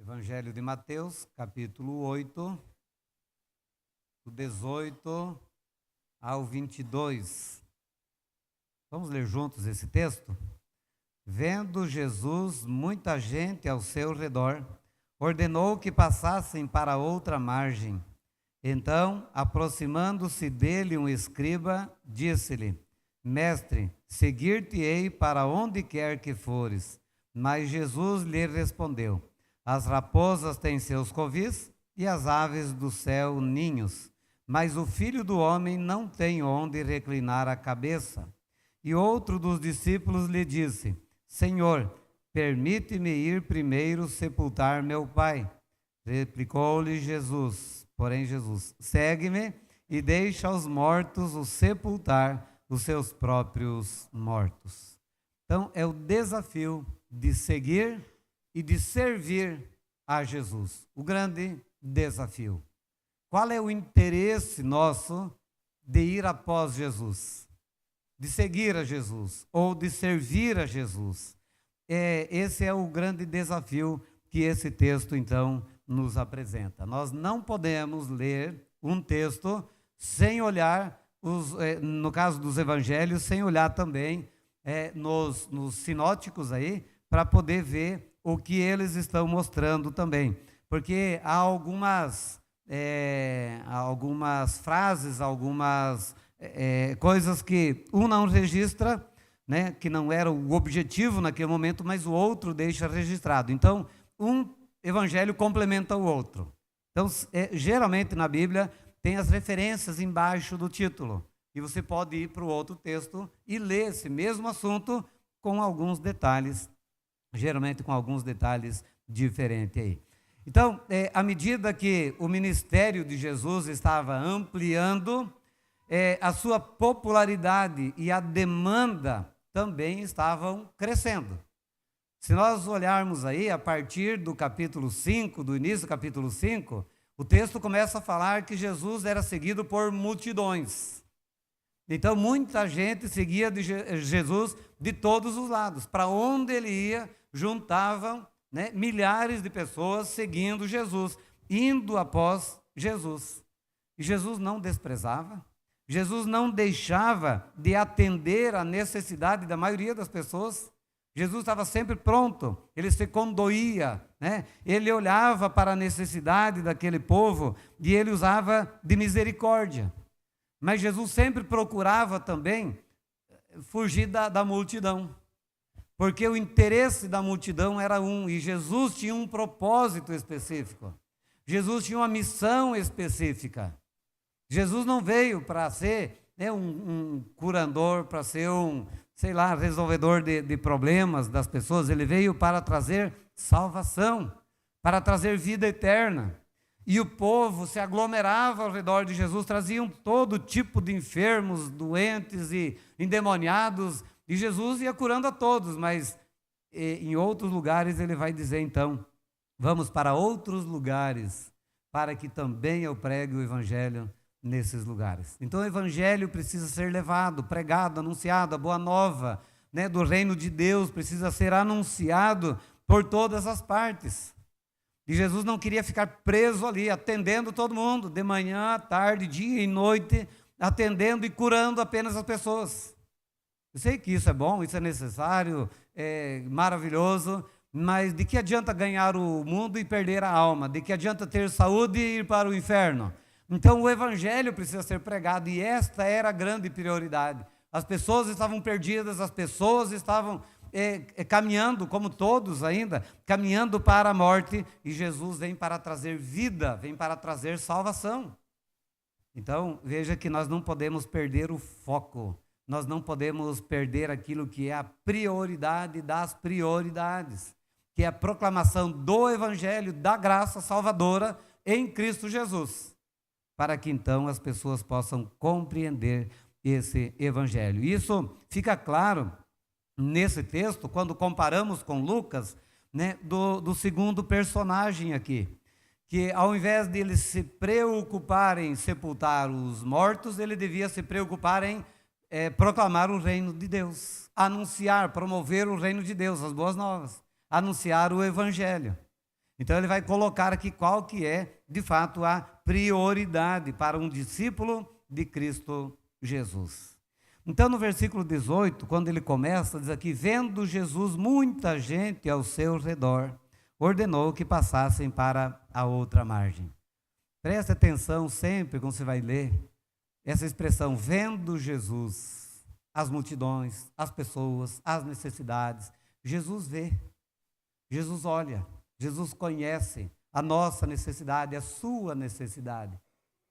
Evangelho de Mateus, capítulo 8, do 18 ao 22. Vamos ler juntos esse texto? Vendo Jesus muita gente ao seu redor, ordenou que passassem para outra margem. Então, aproximando-se dele um escriba, disse-lhe: Mestre, seguir-te-ei para onde quer que fores. Mas Jesus lhe respondeu: As raposas têm seus covis e as aves do céu ninhos, mas o Filho do Homem não tem onde reclinar a cabeça. E outro dos discípulos lhe disse: Senhor, permite-me ir primeiro sepultar meu pai. Replicou-lhe Jesus, segue-me e deixa aos mortos o sepultar os seus próprios mortos. Então é o desafio de seguir e de servir a Jesus. O grande desafio. Qual é o interesse nosso de ir após Jesus? De seguir a Jesus ou de servir a Jesus? Esse é o grande desafio que esse texto, então, nos apresenta. Nós não podemos ler um texto sem olhar, no caso dos evangelhos, sem olhar também nos sinóticos aí, para poder ver o que eles estão mostrando também. Porque há algumas frases, algumas coisas que um não registra, né, que não era o objetivo naquele momento, mas o outro deixa registrado. Então, um evangelho complementa o outro. Então, geralmente na Bíblia tem as referências embaixo do título. E você pode ir para o outro texto e ler esse mesmo assunto com alguns detalhes, geralmente com alguns detalhes diferentes aí. Então, à medida que o ministério de Jesus estava ampliando, a sua popularidade e a demanda também estavam crescendo. Se nós olharmos aí, a partir do capítulo 5, do início do capítulo 5, o texto começa a falar que Jesus era seguido por multidões. Então, muita gente seguia de Jesus de todos os lados. Para onde ele ia, juntavam, né, milhares de pessoas seguindo Jesus, indo após Jesus. E Jesus não desprezava, Jesus não deixava de atender a necessidade da maioria das pessoas. Jesus estava sempre pronto, ele se condoía, né? Ele olhava para a necessidade daquele povo e ele usava de misericórdia. Mas Jesus sempre procurava também fugir da multidão, porque o interesse da multidão era um, e Jesus tinha um propósito específico. Jesus tinha uma missão específica. Jesus não veio para ser um curandor, para ser resolvedor de problemas das pessoas. Ele veio para trazer salvação, para trazer vida eterna. E o povo se aglomerava ao redor de Jesus, traziam todo tipo de enfermos, doentes e endemoniados, e Jesus ia curando a todos, mas em outros lugares ele vai dizer então, vamos para outros lugares, para que também eu pregue o evangelho nesses lugares. Então o evangelho precisa ser levado, pregado, anunciado, a boa nova, né, do reino de Deus precisa ser anunciado por todas as partes. E Jesus não queria ficar preso ali, atendendo todo mundo, de manhã, tarde, dia e noite, atendendo e curando apenas as pessoas. Eu sei que isso é bom, isso é necessário, é maravilhoso, mas de que adianta ganhar o mundo e perder a alma? De que adianta ter saúde e ir para o inferno? Então o evangelho precisa ser pregado, e esta era a grande prioridade. As pessoas estavam perdidas, as pessoas estavam caminhando, como todos ainda, caminhando para a morte, e Jesus vem para trazer vida, vem para trazer salvação. Então, veja que nós não podemos perder o foco, nós não podemos perder aquilo que é a prioridade das prioridades, que é a proclamação do evangelho, da graça salvadora em Cristo Jesus, para que então as pessoas possam compreender esse evangelho. Isso fica claro nesse texto, quando comparamos com Lucas, né, do segundo personagem aqui, que ao invés de ele se preocupar em sepultar os mortos, ele devia se preocupar em proclamar o reino de Deus, anunciar, promover o reino de Deus, as boas novas, anunciar o evangelho. Então ele vai colocar aqui qual que é, de fato, a prioridade para um discípulo de Cristo Jesus. Então no versículo 18, quando ele começa, diz aqui: vendo Jesus muita gente ao seu redor, ordenou que passassem para a outra margem. Preste atenção sempre quando você vai ler essa expressão, vendo Jesus, as multidões, as pessoas, as necessidades. Jesus vê, Jesus olha, Jesus conhece a nossa necessidade, a sua necessidade.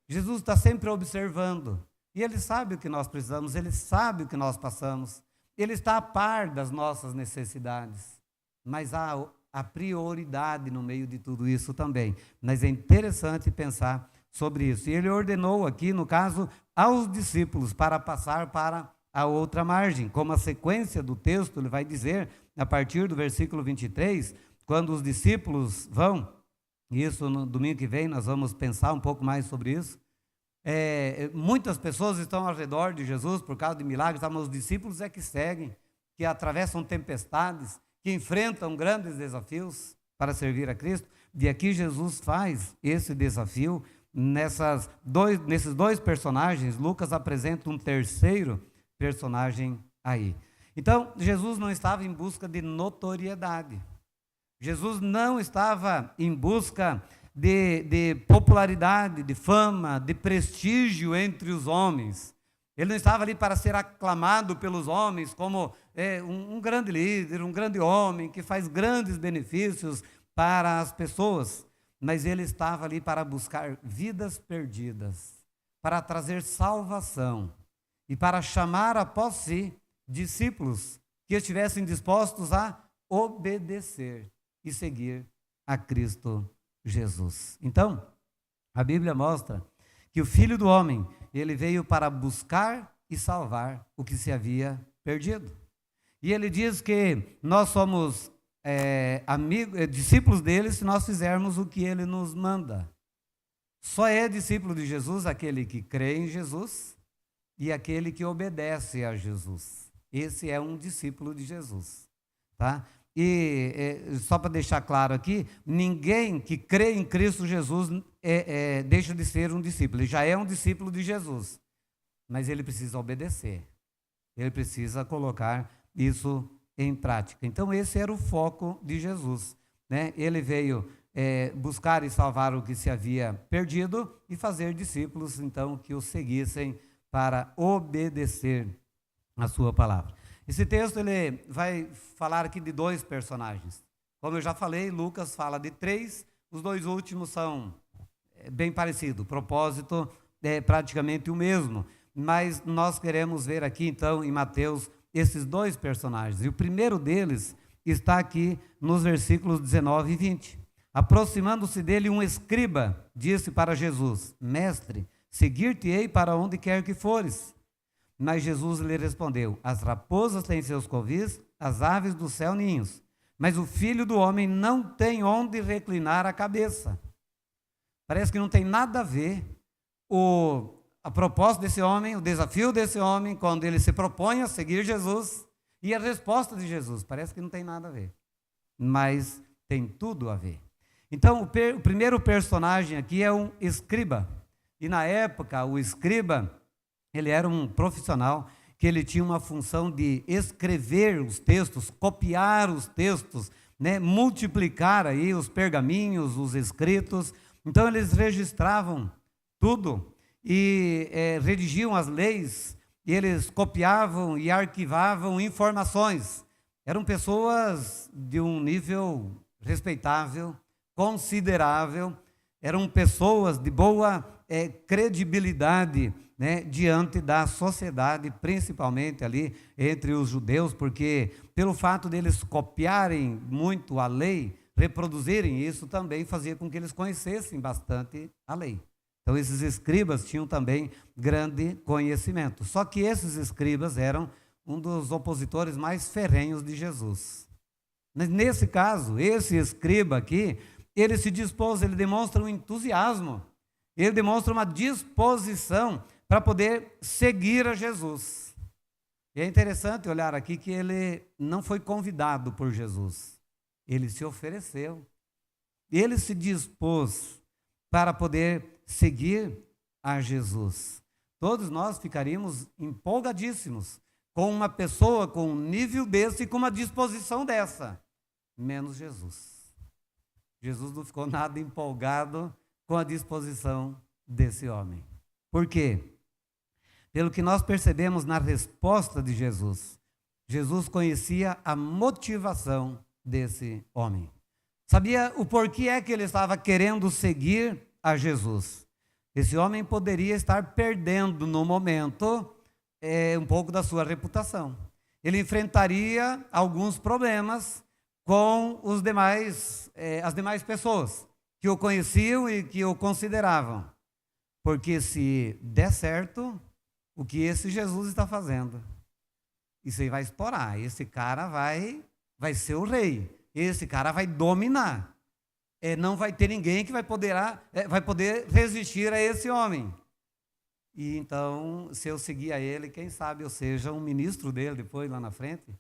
Jesus está sempre observando, e Ele sabe o que nós precisamos, Ele sabe o que nós passamos, Ele está a par das nossas necessidades, mas há a prioridade no meio de tudo isso também. Mas é interessante pensar sobre isso. E Ele ordenou aqui, no caso, aos discípulos para passar para a outra margem, como a sequência do texto, ele vai dizer, a partir do versículo 23, quando os discípulos vão, e isso no domingo que vem nós vamos pensar um pouco mais sobre isso, muitas pessoas estão ao redor de Jesus por causa de milagres, mas os discípulos é que seguem, que atravessam tempestades, que enfrentam grandes desafios para servir a Cristo, e aqui Jesus faz esse desafio. Nesses dois personagens, Lucas apresenta um terceiro personagem aí. Então, Jesus não estava em busca de notoriedade. Jesus não estava em busca de popularidade, de fama, de prestígio entre os homens. Ele não estava ali para ser aclamado pelos homens como um grande líder, um grande homem que faz grandes benefícios para as pessoas. Mas ele estava ali para buscar vidas perdidas, para trazer salvação e para chamar após si discípulos que estivessem dispostos a obedecer e seguir a Cristo Jesus. Então, a Bíblia mostra que o Filho do Homem, ele veio para buscar e salvar o que se havia perdido. E ele diz que nós somos discípulos dele se nós fizermos o que ele nos manda. Só é discípulo de Jesus aquele que crê em Jesus e aquele que obedece a Jesus. Esse é um discípulo de Jesus, tá? E só para deixar claro aqui, ninguém que crê em Cristo Jesus deixa de ser um discípulo. Ele já é um discípulo de Jesus, mas ele precisa obedecer. Ele precisa colocar isso em prática. Então esse era o foco de Jesus, né? Ele veio buscar e salvar o que se havia perdido e fazer discípulos, então, que o seguissem para obedecer a sua palavra. Esse texto ele vai falar aqui de dois personagens. Como eu já falei, Lucas fala de três, os dois últimos são bem parecidos, o propósito é praticamente o mesmo, mas nós queremos ver aqui então em Mateus esses dois personagens, e o primeiro deles está aqui nos versículos 19 e 20. Aproximando-se dele um escriba, disse para Jesus: Mestre, seguir-te-ei para onde quer que fores. Mas Jesus lhe respondeu: As raposas têm seus covis, as aves do céu ninhos, mas o Filho do Homem não tem onde reclinar a cabeça. Parece que não tem nada a ver a proposta desse homem, o desafio desse homem, quando ele se propõe a seguir Jesus, e a resposta de Jesus. Parece que não tem nada a ver, mas tem tudo a ver. Então, o primeiro personagem aqui é um escriba. E na época, o escriba, ele era um profissional que ele tinha uma função de escrever os textos, copiar os textos, né, multiplicar aí os pergaminhos, os escritos. Então, eles registravam tudo e redigiam as leis, e eles copiavam e arquivavam informações. Eram pessoas de um nível respeitável, considerável, eram pessoas de boa credibilidade, né, diante da sociedade, principalmente ali entre os judeus, porque pelo fato deles copiarem muito a lei, reproduzirem isso, também fazia com que eles conhecessem bastante a lei. Então esses escribas tinham também grande conhecimento. Só que esses escribas eram um dos opositores mais ferrenhos de Jesus. Mas nesse caso, esse escriba aqui, ele se dispôs, ele demonstra um entusiasmo, ele demonstra uma disposição para poder seguir a Jesus. E é interessante olhar aqui que ele não foi convidado por Jesus, ele se ofereceu. ele se dispôs para poder seguir a Jesus. Todos nós ficaríamos empolgadíssimos com uma pessoa com um nível desse e com uma disposição dessa, menos Jesus. Jesus não ficou nada empolgado com a disposição desse homem. Por quê? Pelo que nós percebemos na resposta de Jesus, Jesus conhecia a motivação desse homem. Sabia o porquê é que ele estava querendo seguir a Jesus. Esse homem poderia estar perdendo no momento um pouco da sua reputação. Ele enfrentaria alguns problemas com as demais pessoas que o conheciam e que o consideravam. Porque se der certo, o que esse Jesus está fazendo, isso aí vai explorar. Esse cara vai ser o rei. Esse cara vai dominar. Não vai ter ninguém que vai poder resistir a esse homem. E então, se eu seguir a ele, quem sabe eu seja um ministro dele depois, lá na frente,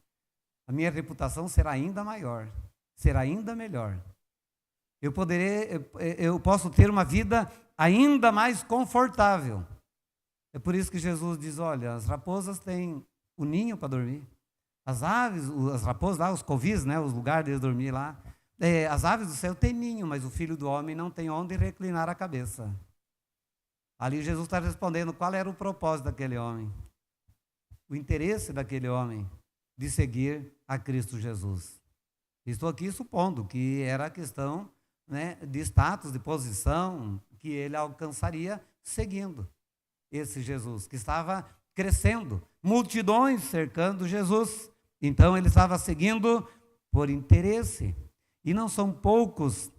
a minha reputação será ainda maior, será ainda melhor. Eu posso ter uma vida ainda mais confortável. É por isso que Jesus diz, olha, as raposas têm o ninho para dormir. As aves, as raposas lá, os covis, né, os lugares de dormir lá. As aves do céu têm ninho, mas o Filho do Homem não tem onde reclinar a cabeça. Ali Jesus está respondendo qual era o propósito daquele homem. O interesse daquele homem de seguir a Cristo Jesus. Estou aqui supondo que era a questão, né, de status, de posição, que ele alcançaria seguindo esse Jesus, que estava crescendo, multidões cercando Jesus. Então ele estava seguindo por interesse. E não são poucos,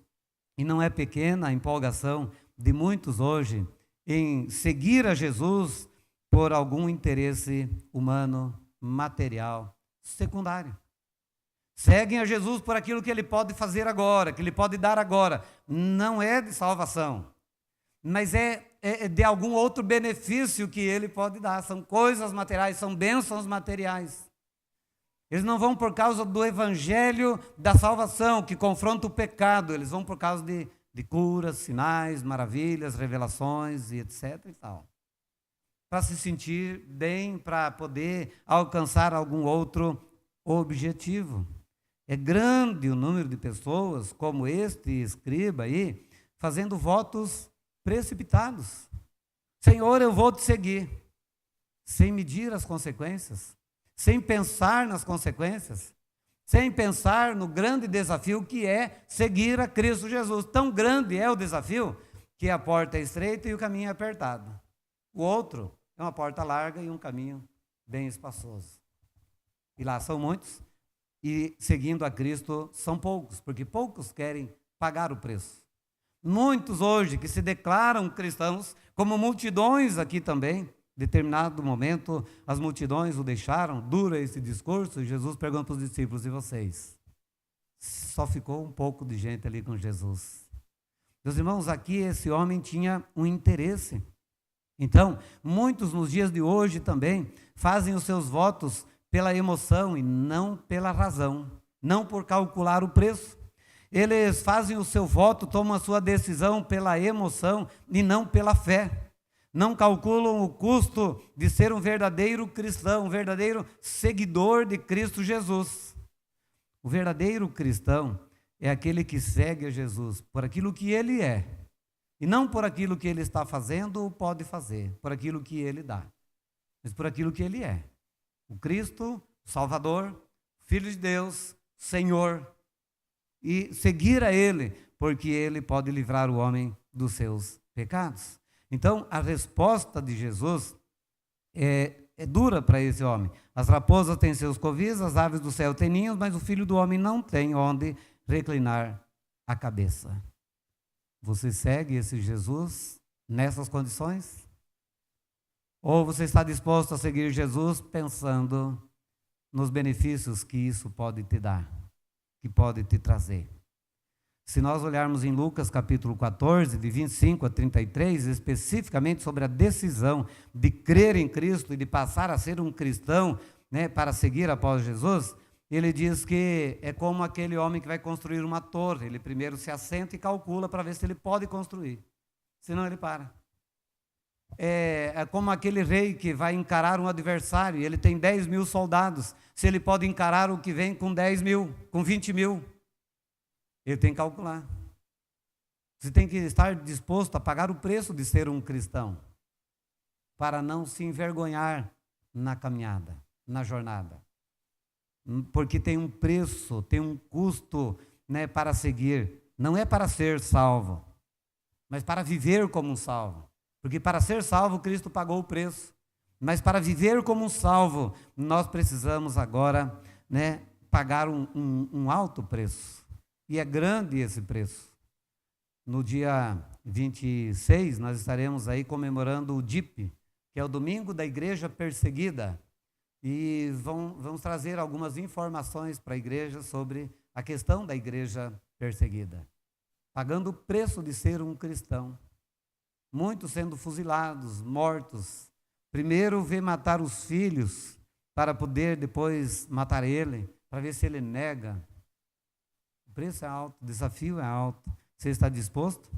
e não é pequena a empolgação de muitos hoje em seguir a Jesus por algum interesse humano, material, secundário. Seguem a Jesus por aquilo que ele pode fazer agora, que ele pode dar agora. Não é de salvação, mas é de algum outro benefício que ele pode dar. São coisas materiais, são bênçãos materiais. Eles não vão por causa do evangelho da salvação, que confronta o pecado. Eles vão por causa de curas, sinais, maravilhas, revelações e etc. e tal. Para se sentir bem, para poder alcançar algum outro objetivo. É grande o número de pessoas, como este escriba aí, fazendo votos precipitados. Senhor, eu vou te seguir, sem medir as consequências, sem pensar nas consequências, sem pensar no grande desafio que é seguir a Cristo Jesus. Tão grande é o desafio que a porta é estreita e o caminho é apertado. O outro é uma porta larga e um caminho bem espaçoso. E lá são muitos, e seguindo a Cristo são poucos, porque poucos querem pagar o preço. Muitos hoje que se declaram cristãos, como multidões aqui também, em determinado momento as multidões o deixaram, dura esse discurso, e Jesus pergunta para os discípulos, e vocês? Só ficou um pouco de gente ali com Jesus. Meus irmãos, aqui esse homem tinha um interesse. Então, muitos nos dias de hoje também fazem os seus votos pela emoção e não pela razão, não por calcular o preço. Eles fazem o seu voto, tomam a sua decisão pela emoção e não pela fé. Não calculam o custo de ser um verdadeiro cristão, um verdadeiro seguidor de Cristo Jesus. O verdadeiro cristão é aquele que segue a Jesus por aquilo que ele é, e não por aquilo que ele está fazendo ou pode fazer, por aquilo que ele dá, mas por aquilo que ele é. O Cristo, o Salvador, Filho de Deus, Senhor, e seguir a Ele, porque Ele pode livrar o homem dos seus pecados. Então, a resposta de Jesus é dura para esse homem. As raposas têm seus covis, as aves do céu têm ninhos, mas o Filho do Homem não tem onde reclinar a cabeça. Você segue esse Jesus nessas condições? Ou você está disposto a seguir Jesus pensando nos benefícios que isso pode te dar, que pode te trazer? Se nós olharmos em Lucas capítulo 14, de 25 a 33, especificamente sobre a decisão de crer em Cristo e de passar a ser um cristão, né, para seguir após Jesus, ele diz que é como aquele homem que vai construir uma torre. Ele primeiro se assenta e calcula para ver se ele pode construir, senão ele para. É como aquele rei que vai encarar um adversário, ele tem 10 mil soldados, se ele pode encarar o que vem com 10 mil, com 20 mil, ele tem que calcular. Você tem que estar disposto a pagar o preço de ser um cristão, para não se envergonhar na caminhada, na jornada. Porque tem um preço, tem um custo, né, para seguir. Não é para ser salvo, mas para viver como um salvo. Porque para ser salvo, Cristo pagou o preço. Mas para viver como um salvo, nós precisamos agora, né, pagar um alto preço. E é grande esse preço. No dia 26, nós estaremos aí comemorando o DIP, que é o Domingo da Igreja Perseguida. E vamos trazer algumas informações para a igreja sobre a questão da igreja perseguida. Pagando o preço de ser um cristão. Muitos sendo fuzilados, mortos. Primeiro veio matar os filhos, para poder depois matar ele, para ver se ele nega. O preço é alto, o desafio é alto. Você está disposto?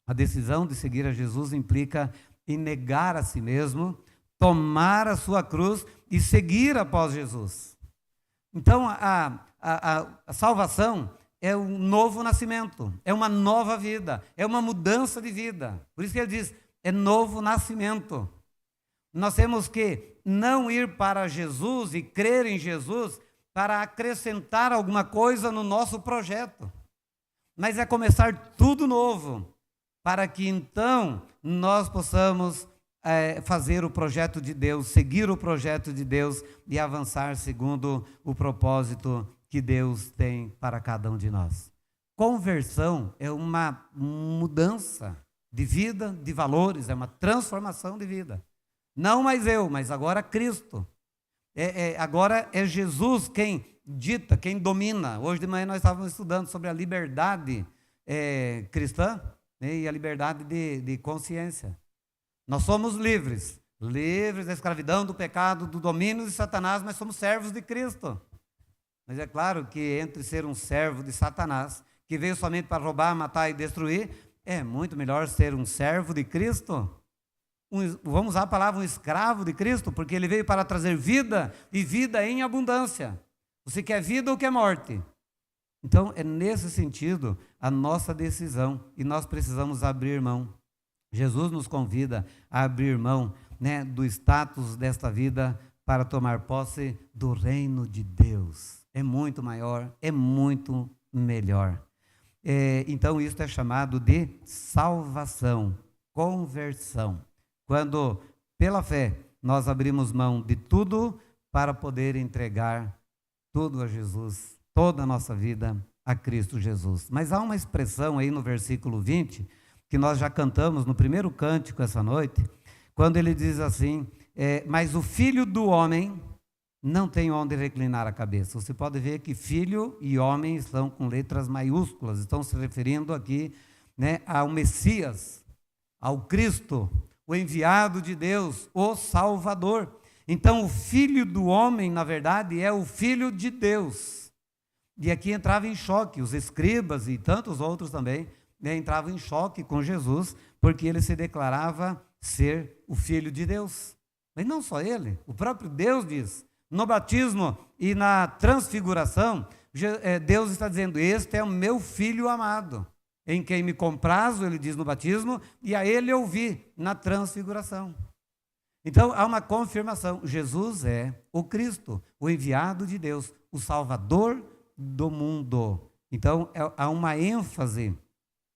A decisão de seguir a Jesus implica em negar a si mesmo, tomar a sua cruz e seguir após Jesus. Então, a salvação é um novo nascimento, é uma nova vida, é uma mudança de vida. Por isso que ele diz, é novo nascimento. Nós temos que não ir para Jesus e crer em Jesus para acrescentar alguma coisa no nosso projeto, mas é começar tudo novo, para que então nós possamos fazer o projeto de Deus, seguir o projeto de Deus e avançar segundo o propósito que Deus tem para cada um de nós. Conversão é uma mudança de vida, de valores, é uma transformação de vida. Não mais eu, mas agora Cristo. Agora é Jesus quem dita, quem domina. Hoje de manhã nós estávamos estudando sobre a liberdade cristã, né, e a liberdade de consciência. Nós somos livres da escravidão, do pecado, do domínio de Satanás, mas somos servos de Cristo. Mas é claro que entre ser um servo de Satanás, que veio somente para roubar, matar e destruir, é muito melhor ser um servo de Cristo. Vamos usar a palavra um escravo de Cristo, porque ele veio para trazer vida e vida em abundância. Você quer vida ou quer morte? Então é nesse sentido a nossa decisão, e nós precisamos abrir mão. Jesus nos convida a abrir mão, né, do status desta vida para tomar posse do reino de Deus. É muito maior, é muito melhor. Então isso é chamado de salvação, conversão. Quando, pela fé, nós abrimos mão de tudo para poder entregar tudo a Jesus, toda a nossa vida a Cristo Jesus. Mas há uma expressão aí no versículo 20, que nós já cantamos no primeiro cântico essa noite, quando ele diz assim, mas o Filho do homem não tem onde reclinar a cabeça. Você pode ver que filho e homem estão com letras maiúsculas, estão se referindo aqui, né, ao Messias, ao Cristo, o enviado de Deus, o Salvador. Então o Filho do homem, na verdade, é o Filho de Deus. E aqui entrava em choque, os escribas e tantos outros também, né, entravam em choque com Jesus, porque ele se declarava ser o Filho de Deus. Mas não só ele, o próprio Deus diz, no batismo e na transfiguração, Deus está dizendo, este é o meu Filho amado, em quem me comprazo, ele diz no batismo, e a ele eu vi na transfiguração. Então há uma confirmação, Jesus é o Cristo, o enviado de Deus, o Salvador do mundo. Então há uma ênfase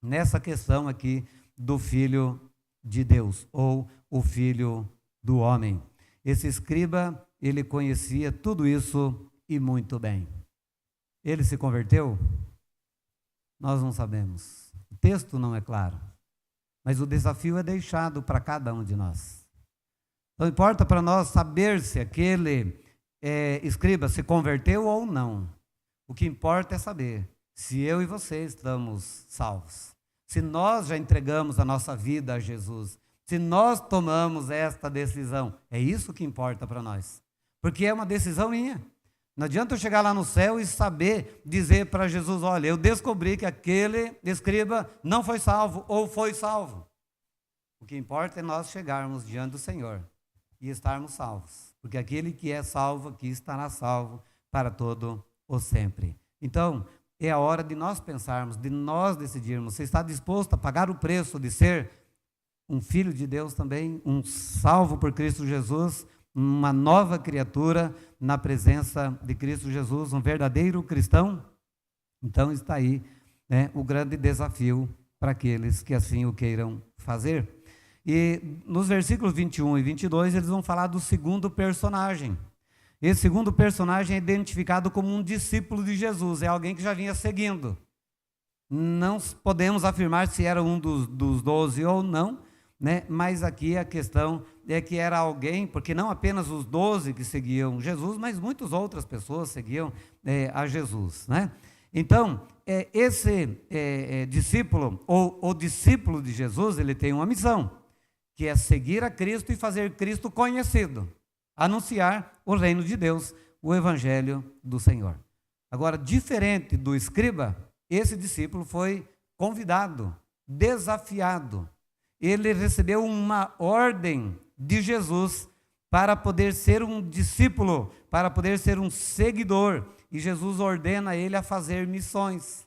nessa questão aqui do Filho de Deus, ou o Filho do homem. Esse escriba, ele conhecia tudo isso e muito bem. Ele se converteu? Nós não sabemos. O texto não é claro. Mas o desafio é deixado para cada um de nós. Não importa para nós saber se aquele escriba se converteu ou não. O que importa é saber se eu e você estamos salvos. Se nós já entregamos a nossa vida a Jesus. Se nós tomamos esta decisão. É isso que importa para nós. Porque é uma decisão minha. Não adianta eu chegar lá no céu e saber dizer para Jesus, olha, eu descobri que aquele escriba não foi salvo ou foi salvo. O que importa é nós chegarmos diante do Senhor e estarmos salvos. Porque aquele que é salvo aqui estará salvo para todo o sempre. Então, é a hora de nós pensarmos, de nós decidirmos. Você está disposto a pagar o preço de ser um filho de Deus também, um salvo por Cristo Jesus, uma nova criatura na presença de Cristo Jesus, um verdadeiro cristão? Então está aí, né, o grande desafio para aqueles que assim o queiram fazer. E nos versículos 21 e 22 eles vão falar do segundo personagem. Esse segundo personagem é identificado como um discípulo de Jesus, é alguém que já vinha seguindo. Não podemos afirmar se era um dos 12 ou não, né? Mas aqui a questão é que era alguém, porque não apenas os 12 que seguiam Jesus, mas muitas outras pessoas seguiam a Jesus, né? Então, esse discípulo, ou o discípulo de Jesus, ele tem uma missão, que é seguir a Cristo e fazer Cristo conhecido, anunciar o reino de Deus, o evangelho do Senhor. Agora, diferente do escriba, esse discípulo foi convidado, desafiado. Ele recebeu uma ordem de Jesus para poder ser um discípulo, para poder ser um seguidor. E Jesus ordena ele a fazer missões.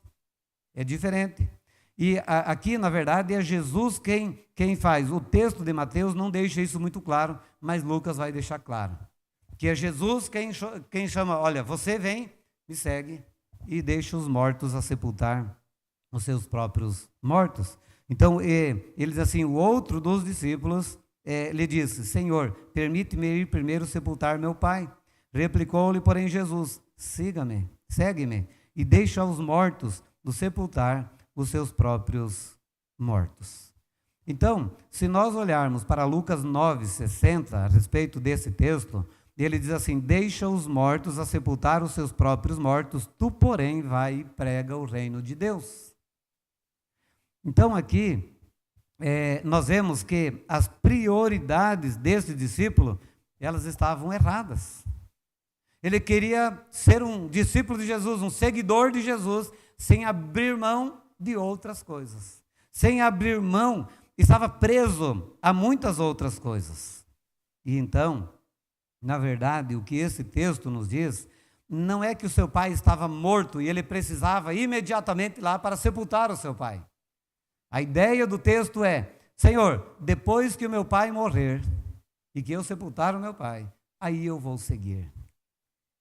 É diferente. E aqui, na verdade, é Jesus quem faz. O texto de Mateus não deixa isso muito claro, mas Lucas vai deixar claro. Que é Jesus quem chama, olha, você vem, me segue, e deixa os mortos a sepultar os seus próprios mortos. Então, ele diz assim, o outro dos discípulos lhe disse, Senhor, permite-me ir primeiro sepultar meu pai. Replicou-lhe, porém, Jesus, siga-me, segue-me, e deixa os mortos do sepultar os seus próprios mortos. Então, se nós olharmos para Lucas 9:60, a respeito desse texto, ele diz assim, deixa os mortos a sepultar os seus próprios mortos, tu, porém, vai e prega o reino de Deus. Então, aqui, nós vemos que as prioridades desse discípulo, elas estavam erradas. Ele queria ser um discípulo de Jesus, um seguidor de Jesus, sem abrir mão de outras coisas. Sem abrir mão, estava preso a muitas outras coisas. E então, na verdade, o que esse texto nos diz, não é que o seu pai estava morto e ele precisava imediatamente ir lá para sepultar o seu pai. A ideia do texto é, Senhor, depois que o meu pai morrer e que eu sepultar o meu pai, aí eu vou seguir.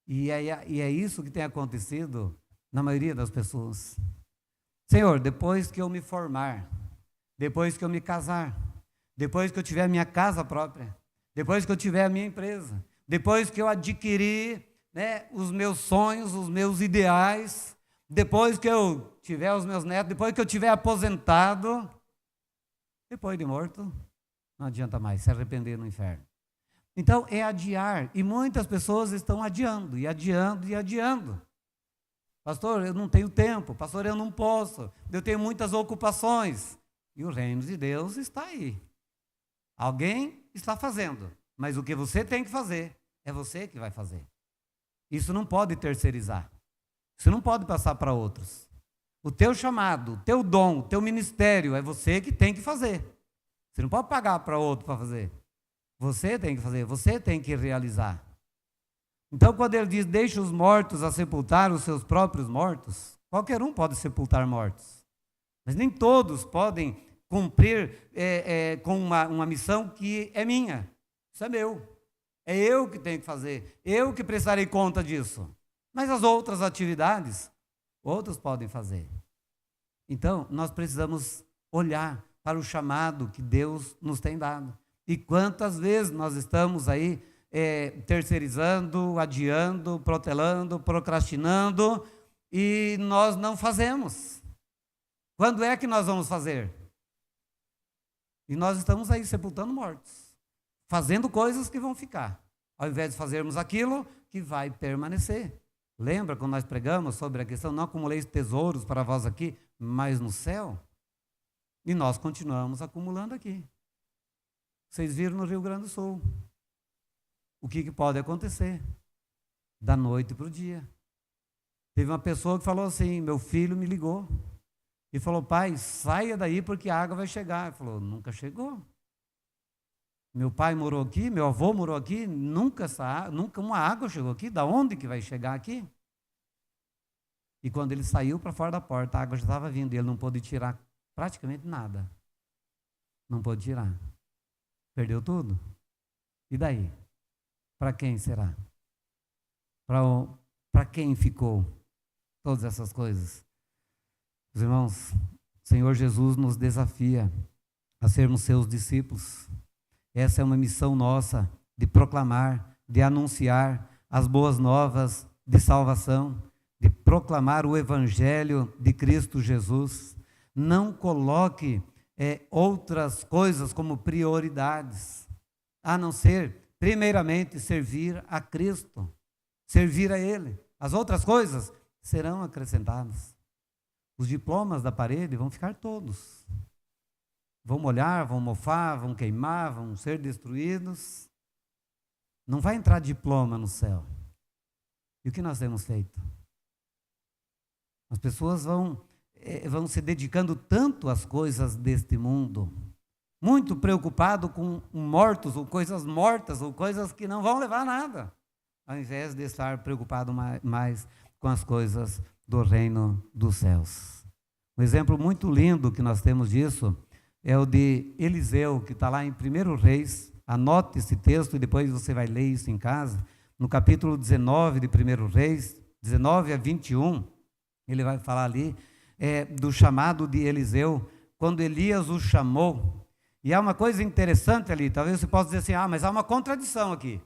E é isso que tem acontecido na maioria das pessoas. Senhor, depois que eu me formar, depois que eu me casar, depois que eu tiver a minha casa própria, depois que eu tiver a minha empresa, depois que eu adquirir, né, os meus sonhos, os meus ideais, depois que eu tiver os meus netos, depois que eu tiver aposentado, depois de morto, não adianta mais se arrepender no inferno. Então, é adiar, e muitas pessoas estão adiando, e adiando, e adiando. Pastor, eu não tenho tempo, pastor, eu não posso, eu tenho muitas ocupações. E o reino de Deus está aí. Alguém está fazendo, mas o que você tem que fazer, é você que vai fazer. Isso não pode terceirizar. Isso não pode passar para outros. O teu chamado, o teu dom, o teu ministério, é você que tem que fazer. Você não pode pagar para outro para fazer. Você tem que fazer, você tem que realizar. Então, quando ele diz, deixa os mortos a sepultar os seus próprios mortos, qualquer um pode sepultar mortos. Mas nem todos podem cumprir com uma missão que é minha. Isso é meu. É eu que tenho que fazer. Eu que prestarei conta disso. Mas as outras atividades, outros podem fazer. Então, nós precisamos olhar para o chamado que Deus nos tem dado. E quantas vezes nós estamos aí terceirizando, adiando, protelando, procrastinando, e nós não fazemos. Quando é que nós vamos fazer? E nós estamos aí sepultando mortos, fazendo coisas que vão ficar, ao invés de fazermos aquilo que vai permanecer. Lembra quando nós pregamos sobre a questão, não acumuleis tesouros para vós aqui, mas no céu? E nós continuamos acumulando aqui. Vocês viram no Rio Grande do Sul o que pode acontecer. da noite para o dia. Teve uma pessoa que falou assim, meu filho me ligou e falou, pai, saia daí porque a água vai chegar. Ele falou, nunca chegou. Meu pai morou aqui, meu avô morou aqui, nunca uma água chegou aqui, da onde que vai chegar aqui? E quando ele saiu para fora da porta, a água já estava vindo e ele não pôde tirar praticamente nada. Não pôde tirar. Perdeu tudo. E daí? Para quem será? Para quem ficou todas essas coisas? Os irmãos, o Senhor Jesus nos desafia a sermos seus discípulos. Essa é uma missão nossa de proclamar, de anunciar as boas novas de salvação, de proclamar o Evangelho de Cristo Jesus. Não coloque outras coisas como prioridades, a não ser, primeiramente, servir a Cristo, servir a Ele. As outras coisas serão acrescentadas. Os diplomas da parede vão ficar todos. Vão molhar, vão mofar, vão queimar, vão ser destruídos. Não vai entrar diploma no céu. E o que nós temos feito? As pessoas vão se dedicando tanto às coisas deste mundo, muito preocupado com mortos, ou coisas mortas, ou coisas que não vão levar a nada, ao invés de estar preocupado mais com as coisas do reino dos céus. Um exemplo muito lindo que nós temos disso é o de Eliseu, que está lá em 1 Reis. Anote esse texto e depois você vai ler isso em casa. No capítulo 19 de 1 Reis, 19 a 21, ele vai falar ali do chamado de Eliseu, quando Elias o chamou. E há uma coisa interessante ali, talvez você possa dizer assim, mas há uma contradição aqui.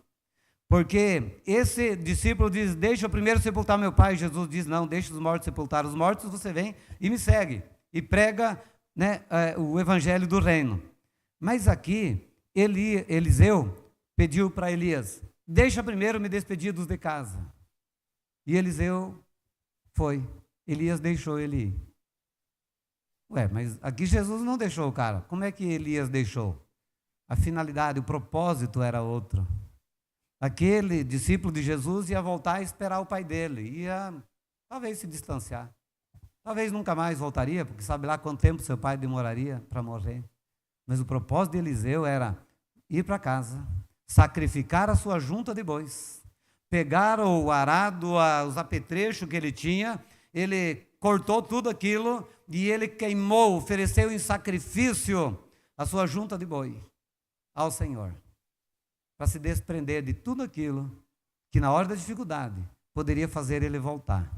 Porque esse discípulo diz, deixa eu primeiro sepultar meu pai. Jesus diz, não, deixa os mortos sepultar os mortos, você vem e me segue. E prega o evangelho do reino. Mas aqui, Eliseu pediu para Elias, deixa primeiro me despedir dos de casa. E Eliseu foi. Elias deixou ele ir. Mas aqui Jesus não deixou o cara. Como é que Elias deixou? A finalidade, o propósito era outro. Aquele discípulo de Jesus ia voltar a esperar o pai dele, ia talvez se distanciar. Talvez nunca mais voltaria, porque sabe lá quanto tempo seu pai demoraria para morrer. Mas o propósito de Eliseu era ir para casa, sacrificar a sua junta de bois, pegar o arado, os apetrechos que ele tinha, ele cortou tudo aquilo e ele queimou, ofereceu em sacrifício a sua junta de boi ao Senhor, para se desprender de tudo aquilo que na hora da dificuldade poderia fazer ele voltar.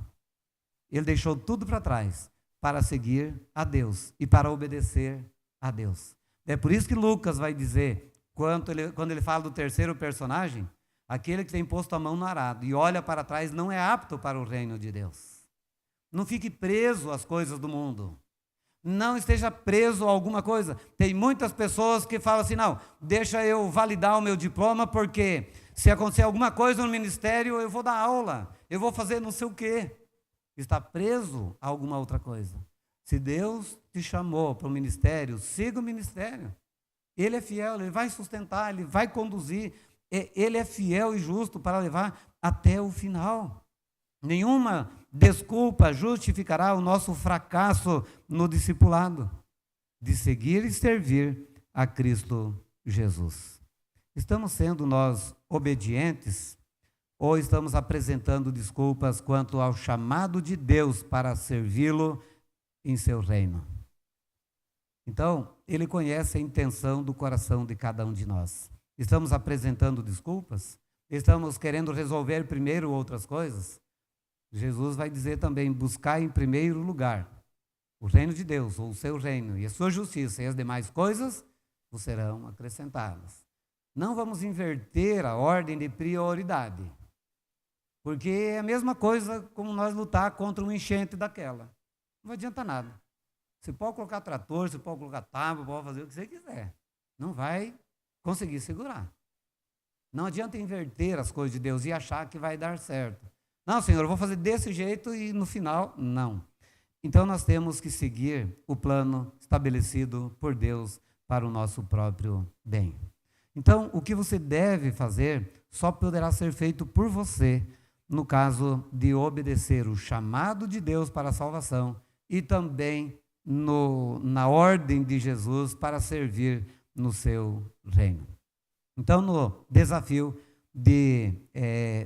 Ele deixou tudo para trás para seguir a Deus e para obedecer a Deus. É por isso que Lucas vai dizer, quando ele fala do terceiro personagem, aquele que tem posto a mão no arado e olha para trás não é apto para o reino de Deus. Não fique preso às coisas do mundo. Não esteja preso a alguma coisa. Tem muitas pessoas que falam assim, não, deixa eu validar o meu diploma, porque se acontecer alguma coisa no ministério, eu vou dar aula, eu vou fazer não sei o quê. Está preso a alguma outra coisa. Se Deus te chamou para o ministério, siga o ministério. Ele é fiel, ele vai sustentar, ele vai conduzir. Ele é fiel e justo para levar até o final. Nenhuma desculpa justificará o nosso fracasso no discipulado de seguir e servir a Cristo Jesus. Estamos sendo nós obedientes ou estamos apresentando desculpas quanto ao chamado de Deus para servi-lo em seu reino? Então, ele conhece a intenção do coração de cada um de nós. Estamos apresentando desculpas? Estamos querendo resolver primeiro outras coisas? Jesus vai dizer também, buscar em primeiro lugar o reino de Deus, ou o seu reino, e a sua justiça, e as demais coisas vos serão acrescentadas. Não vamos inverter a ordem de prioridade, porque é a mesma coisa como nós lutar contra uma enchente daquela. Não adianta nada. Você pode colocar trator, você pode colocar tábua, pode fazer o que você quiser. Não vai conseguir segurar. Não adianta inverter as coisas de Deus e achar que vai dar certo. Não, Senhor, eu vou fazer desse jeito e no final, não. Então nós temos que seguir o plano estabelecido por Deus para o nosso próprio bem. Então, o que você deve fazer só poderá ser feito por você. no caso de obedecer o chamado de Deus para a salvação e também na ordem de Jesus para servir no seu reino. Então, no desafio de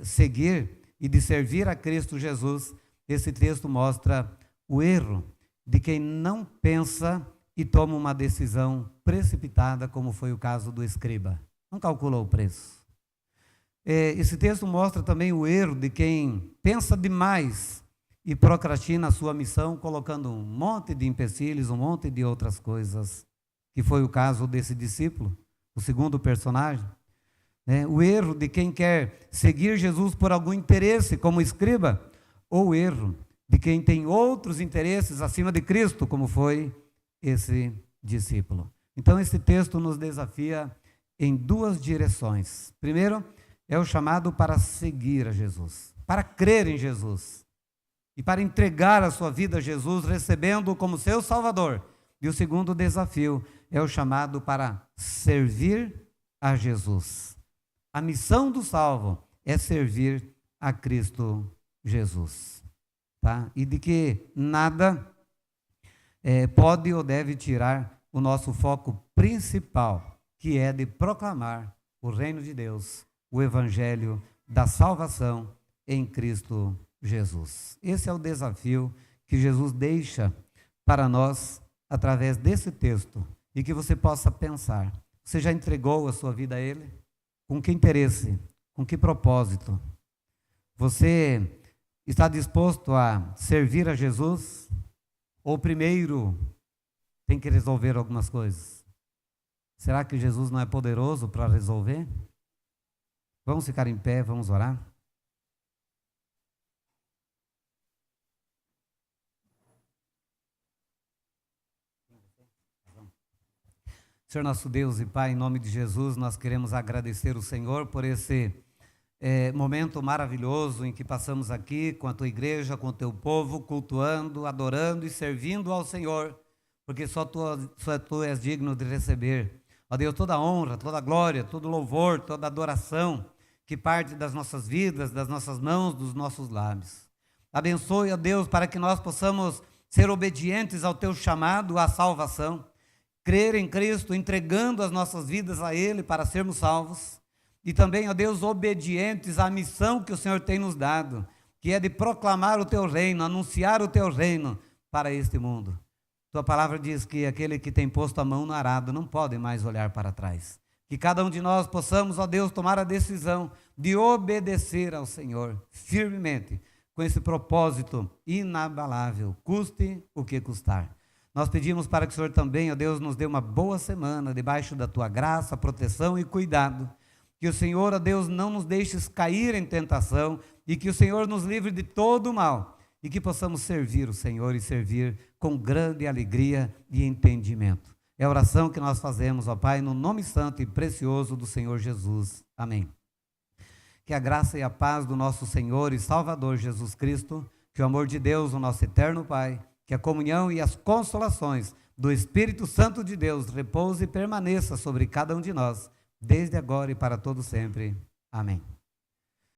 seguir e de servir a Cristo Jesus, esse texto mostra o erro de quem não pensa e toma uma decisão precipitada, como foi o caso do escriba. Não calculou o preço. Esse texto mostra também o erro de quem pensa demais e procrastina a sua missão, colocando um monte de empecilhos, um monte de outras coisas, que foi o caso desse discípulo, o segundo personagem. O erro de quem quer seguir Jesus por algum interesse, como escriba, ou o erro de quem tem outros interesses acima de Cristo, como foi esse discípulo. Então, esse texto nos desafia em duas direções. Primeiro, é o chamado para seguir a Jesus, para crer em Jesus e para entregar a sua vida a Jesus, recebendo-o como seu Salvador. E o segundo desafio é o chamado para servir a Jesus. A missão do salvo é servir a Cristo Jesus. Tá? E de que nada pode ou deve tirar o nosso foco principal, que é de proclamar o reino de Deus, o evangelho da salvação em Cristo Jesus. Esse é o desafio que Jesus deixa para nós através desse texto e que você possa pensar. Você já entregou a sua vida a Ele? Com que interesse? Com que propósito? Você está disposto a servir a Jesus? Ou primeiro tem que resolver algumas coisas? Será que Jesus não é poderoso para resolver? Vamos ficar em pé, vamos orar? Senhor nosso Deus e Pai, em nome de Jesus, nós queremos agradecer o Senhor por esse momento maravilhoso em que passamos aqui com a Tua igreja, com o Teu povo, cultuando, adorando e servindo ao Senhor, porque só Tu és digno de receber, ó Deus, toda a honra, toda a glória, todo louvor, toda a adoração que parte das nossas vidas, das nossas mãos, dos nossos lábios. Abençoe, ó Deus, para que nós possamos ser obedientes ao Teu chamado à salvação, crer em Cristo, entregando as nossas vidas a Ele para sermos salvos, e também, ó Deus, obedientes à missão que o Senhor tem nos dado, que é de proclamar o Teu reino, anunciar o Teu reino para este mundo. Tua palavra diz que aquele que tem posto a mão no arado não pode mais olhar para trás. Que cada um de nós possamos, ó Deus, tomar a decisão de obedecer ao Senhor firmemente, com esse propósito inabalável, custe o que custar. Nós pedimos para que o Senhor também, ó Deus, nos dê uma boa semana, debaixo da Tua graça, proteção e cuidado. Que o Senhor, ó Deus, não nos deixes cair em tentação e que o Senhor nos livre de todo o mal e que possamos servir o Senhor e servir com grande alegria e entendimento. É a oração que nós fazemos, ó Pai, no nome santo e precioso do Senhor Jesus. Amém. Que a graça e a paz do nosso Senhor e Salvador Jesus Cristo, que o amor de Deus, o nosso eterno Pai, que a comunhão e as consolações do Espírito Santo de Deus repouse e permaneça sobre cada um de nós, desde agora e para todo sempre. Amém.